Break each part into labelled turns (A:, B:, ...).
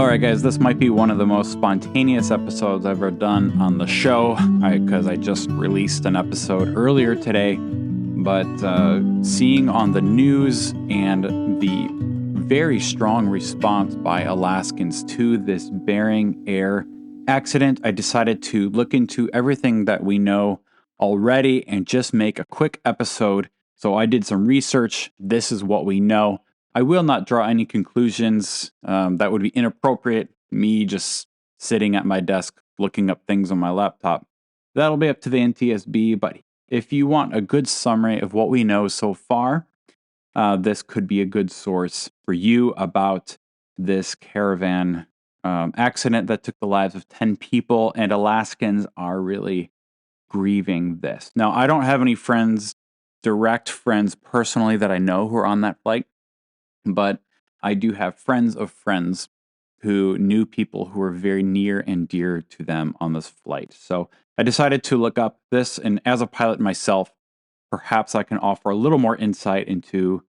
A: Alright guys, this might be one of the most spontaneous episodes I've ever done on the show, because I just released an episode earlier today, but seeing on the news and the very strong response by Alaskans to this Bering Air accident, I decided to look into everything that we know already and just make a quick episode. So I did some research. This is what we know. I will not draw any conclusions. That would be inappropriate. Me just sitting at my desk looking up things on my laptop. That'll be up to the NTSB, but if you want a good summary of what we know so far, this could be a good source for you about this caravan accident that took the lives of 10 people, and Alaskans are really grieving this. Now, I don't have any direct friends personally that I know who are on that flight, but I do have friends of friends who knew people who were very near and dear to them on this flight. So I decided to look up this, and as a pilot myself, perhaps I can offer a little more insight into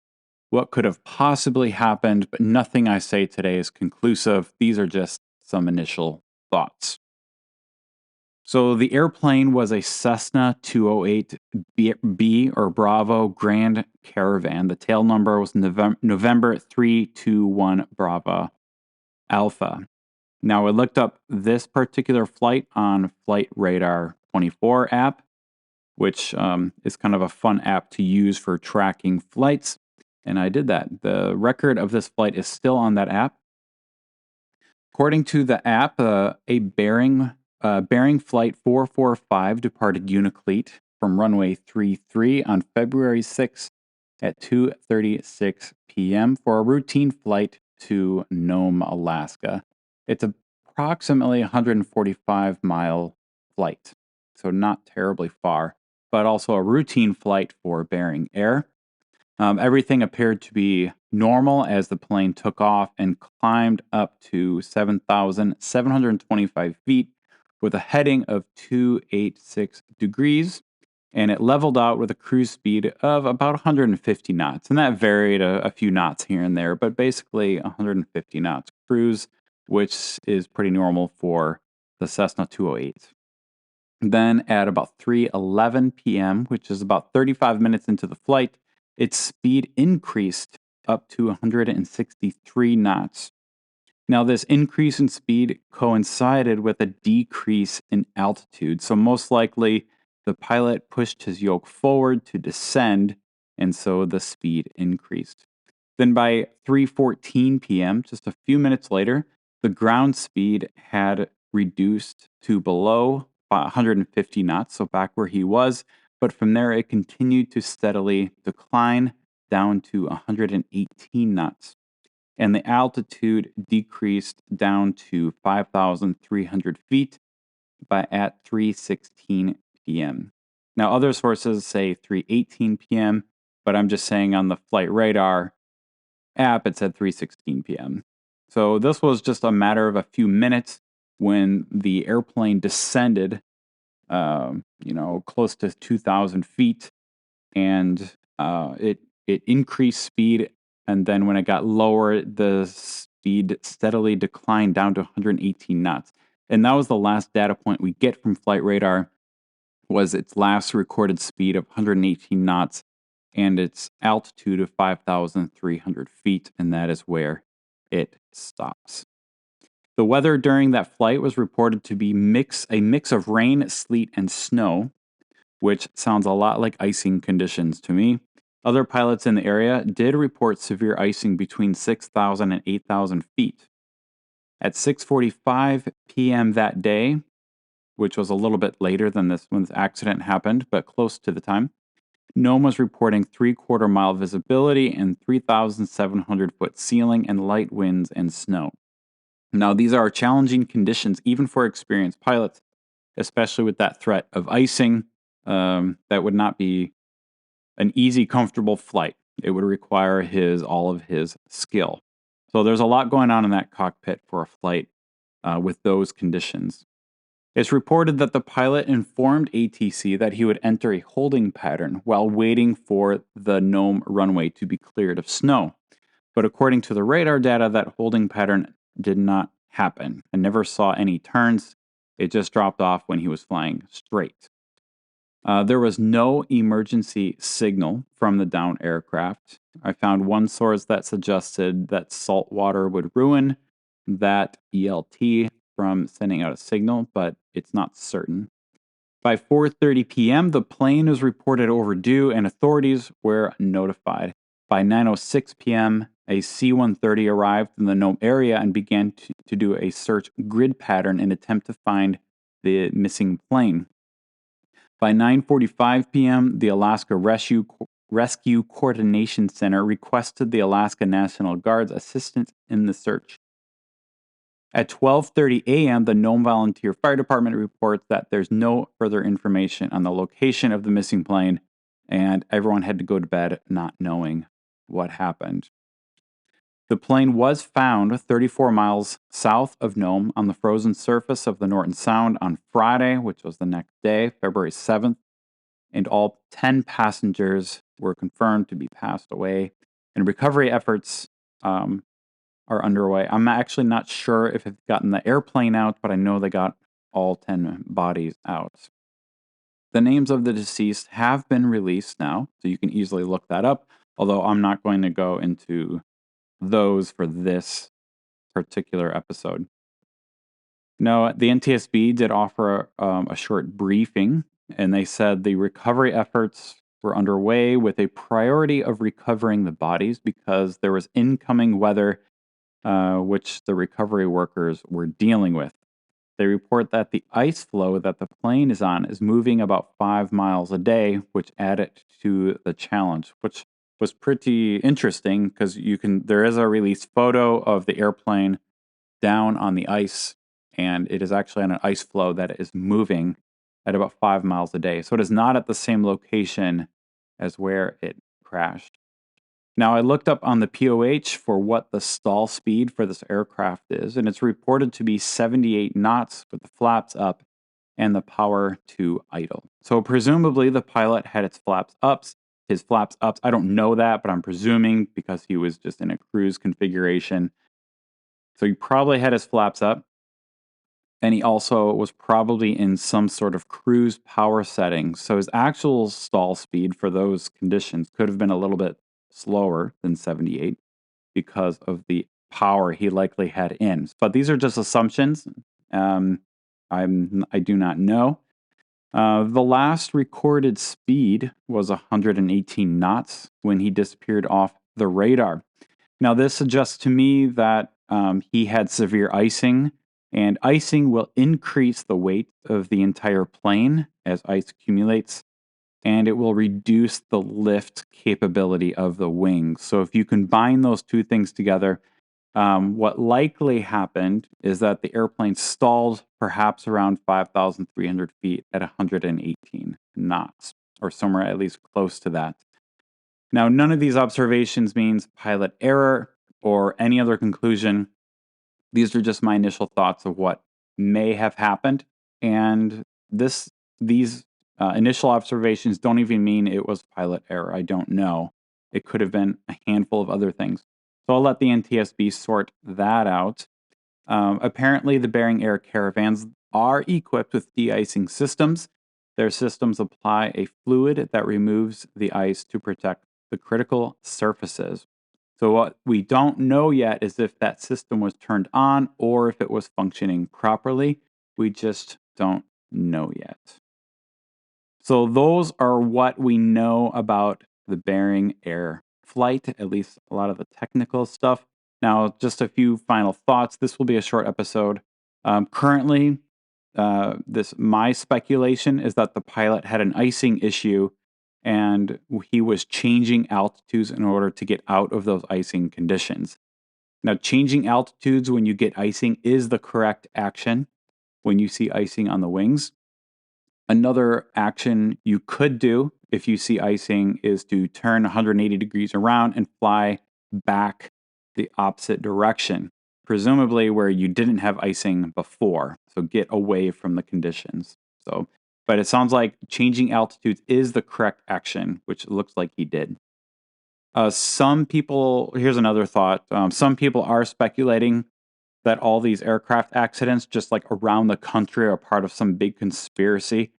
A: what could have possibly happened, but nothing I say today is conclusive. These are just some initial thoughts. So the airplane was a Cessna 208B or Bravo Grand Caravan. The tail number was November 321 Bravo Alpha. Now I looked up this particular flight on Flight Radar 24 app, which is kind of a fun app to use for tracking flights. And I did that. The record of this flight is still on that app. According to the app, a Bering Flight 445 departed Unalakleet from runway 33 on February 6 at 2:36 p.m. for a routine flight to Nome, Alaska. It's approximately a 145-mile flight, so not terribly far, but also a routine flight for Bering Air. Everything appeared to be normal as the plane took off and climbed up to 7,725 feet with a heading of 286 degrees, and it leveled out with a cruise speed of about 150 knots. And that varied a few knots here and there, but basically 150 knots cruise, which is pretty normal for the Cessna 208. Then at about 3:11 p.m., which is about 35 minutes into the flight, its speed increased up to 163 knots. Now, this increase in speed coincided with a decrease in altitude. So most likely, the pilot pushed his yoke forward to descend, and so the speed increased. Then by 3:14 p.m., just a few minutes later, the ground speed had reduced to below 150 knots, so back where he was. But from there, it continued to steadily decline down to 118 knots. And the altitude decreased down to 5,300 feet at 3:16 p.m. Now, other sources say 3:18 p.m., but I'm just saying on the Flight Radar app, it said 3:16 p.m. So this was just a matter of a few minutes when the airplane descended close to 2,000 feet, and it increased speed, and then when it got lower, the speed steadily declined down to 118 knots. And that was the last data point we get from Flight Radar, was its last recorded speed of 118 knots and its altitude of 5,300 feet, and that is where it stops. The weather during that flight was reported to be a mix of rain, sleet, and snow, which sounds a lot like icing conditions to me. Other pilots in the area did report severe icing between 6,000 and 8,000 feet. At 6:45 p.m. that day, which was a little bit later than when this accident happened, but close to the time, Nome was reporting 3/4 mile visibility and 3,700-foot ceiling and light winds and snow. Now, these are challenging conditions even for experienced pilots, especially with that threat of icing. That would not be an easy, comfortable flight. It would require all of his skill. So there's a lot going on in that cockpit for a flight with those conditions. It's reported that the pilot informed ATC that he would enter a holding pattern while waiting for the Nome runway to be cleared of snow. But according to the radar data, that holding pattern did not happen. I never saw any turns. It just dropped off when he was flying straight. There was no emergency signal from the downed aircraft. I found one source that suggested that salt water would ruin that ELT from sending out a signal, but it's not certain. By 4:30 p.m., the plane was reported overdue and authorities were notified. By 9:06 p.m., a C-130 arrived in the Nome area and began to do a search grid pattern in an attempt to find the missing plane. By 9:45 p.m., the Alaska Rescue Coordination Center requested the Alaska National Guard's assistance in the search. At 12:30 a.m., the Nome Volunteer Fire Department reports that there's no further information on the location of the missing plane, and everyone had to go to bed not knowing what happened. The plane was found 34 miles south of Nome on the frozen surface of the Norton Sound on Friday, which was the next day, February 7th, and all 10 passengers were confirmed to be passed away, and recovery efforts are underway. I'm actually not sure if they've gotten the airplane out, but I know they got all 10 bodies out. The names of the deceased have been released now, so you can easily look that up, although I'm not going to go into those for this particular episode. Now, the NTSB did offer a short briefing, and they said the recovery efforts were underway with a priority of recovering the bodies because there was incoming weather which the recovery workers were dealing with. They report that the ice floe that the plane is on is moving about 5 miles a day, which added to the challenge, which was pretty interesting because there is a released photo of the airplane down on the ice, and it is actually on an ice floe that is moving at about 5 miles a day. So it is not at the same location as where it crashed. Now, I looked up on the POH for what the stall speed for this aircraft is, and it's reported to be 78 knots with the flaps up and the power to idle. So presumably the pilot had his flaps ups. I don't know that, but I'm presuming because he was just in a cruise configuration. So he probably had his flaps up. And he also was probably in some sort of cruise power setting. So his actual stall speed for those conditions could have been a little bit slower than 78 because of the power he likely had in. But these are just assumptions. I do not know. The last recorded speed was 118 knots when he disappeared off the radar. Now, this suggests to me that he had severe icing, and icing will increase the weight of the entire plane as ice accumulates, and it will reduce the lift capability of the wings. So if you combine those two things together, what likely happened is that the airplane stalled perhaps around 5,300 feet at 118 knots, or somewhere at least close to that. Now, none of these observations means pilot error or any other conclusion. These are just my initial thoughts of what may have happened, and these initial observations don't even mean it was pilot error. I don't know. It could have been a handful of other things. So I'll let the NTSB sort that out. Apparently, the Bering Air caravans are equipped with de-icing systems. Their systems apply a fluid that removes the ice to protect the critical surfaces. So what we don't know yet is if that system was turned on or if it was functioning properly. We just don't know yet. So those are what we know about the Bering Air Flight, at least a lot of the technical stuff. Now, just a few final thoughts. This will be a short episode. Currently, my speculation is that the pilot had an icing issue and he was changing altitudes in order to get out of those icing conditions. Now, changing altitudes when you get icing is the correct action when you see icing on the wings. Another action you could do if you see icing is to turn 180 degrees around and fly back the opposite direction, presumably where you didn't have icing before. So get away from the conditions. But it sounds like changing altitudes is the correct action, which it looks like he did. Some people, here's another thought. Some people are speculating that all these aircraft accidents just like around the country are part of some big conspiracy.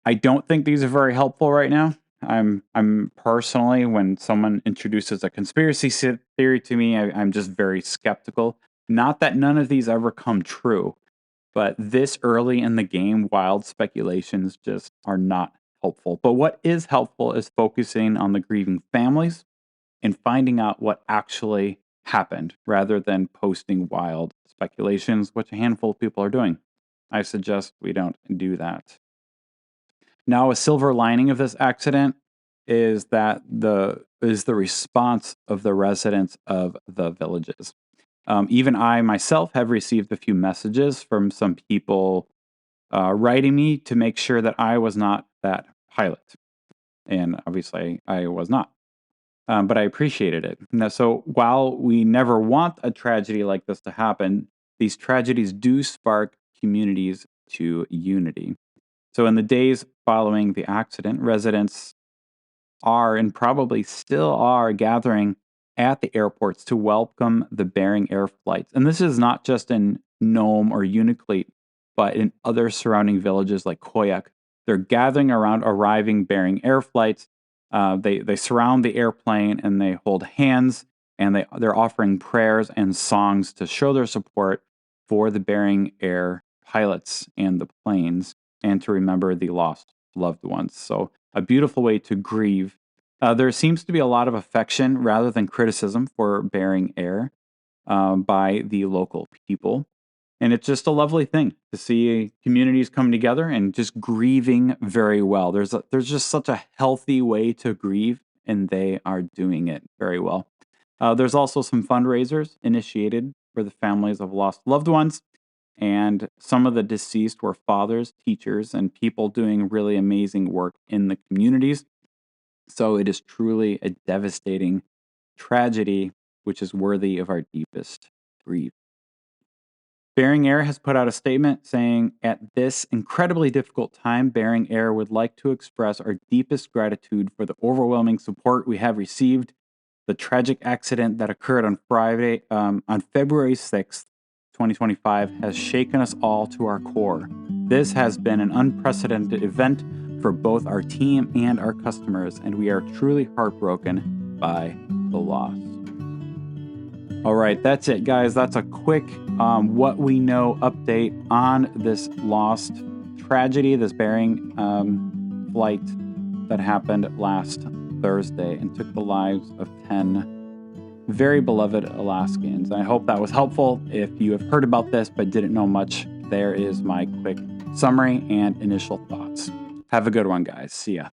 A: I don't think these are very helpful right now. I'm personally, when someone introduces a conspiracy theory to me, I'm just very skeptical. Not that none of these ever come true, but this early in the game, wild speculations just are not helpful. But what is helpful is focusing on the grieving families and finding out what actually happened rather than posting wild speculations, which a handful of people are doing. I suggest we don't do that. Now, a silver lining of this accident is that the response of the residents of the villages. Even I myself have received a few messages from some people writing me to make sure that I was not that pilot, and obviously I was not. But I appreciated it. Now, so while we never want a tragedy like this to happen, these tragedies do spark communities to unity. So in the days following the accident, residents are and probably still are gathering at the airports to welcome the Bering Air flights. And this is not just in Nome or Unalakleet, but in other surrounding villages like Koyak. They're gathering around arriving Bering Air flights. They surround the airplane and they hold hands, and they're offering prayers and songs to show their support for the Bering Air pilots and the planes, and to remember the lost loved ones. So a beautiful way to grieve. There seems to be a lot of affection rather than criticism for Bering Air by the local people. And it's just a lovely thing to see communities come together and just grieving very well. There's just such a healthy way to grieve, and they are doing it very well. There's also some fundraisers initiated for the families of lost loved ones. And some of the deceased were fathers, teachers, and people doing really amazing work in the communities. So it is truly a devastating tragedy, which is worthy of our deepest grief. Bering Air has put out a statement saying, at this incredibly difficult time, Bering Air would like to express our deepest gratitude for the overwhelming support we have received. The tragic accident that occurred on February 6th, 2025, has shaken us all to our core. This has been an unprecedented event for both our team and our customers, and we are truly heartbroken by the loss. All right, that's it, guys. That's a quick what we know update on this lost tragedy, this Bering flight that happened last Thursday and took the lives of 10 very beloved Alaskans. I hope that was helpful. If you have heard about this but didn't know much, there is my quick summary and initial thoughts. Have a good one, guys. See ya.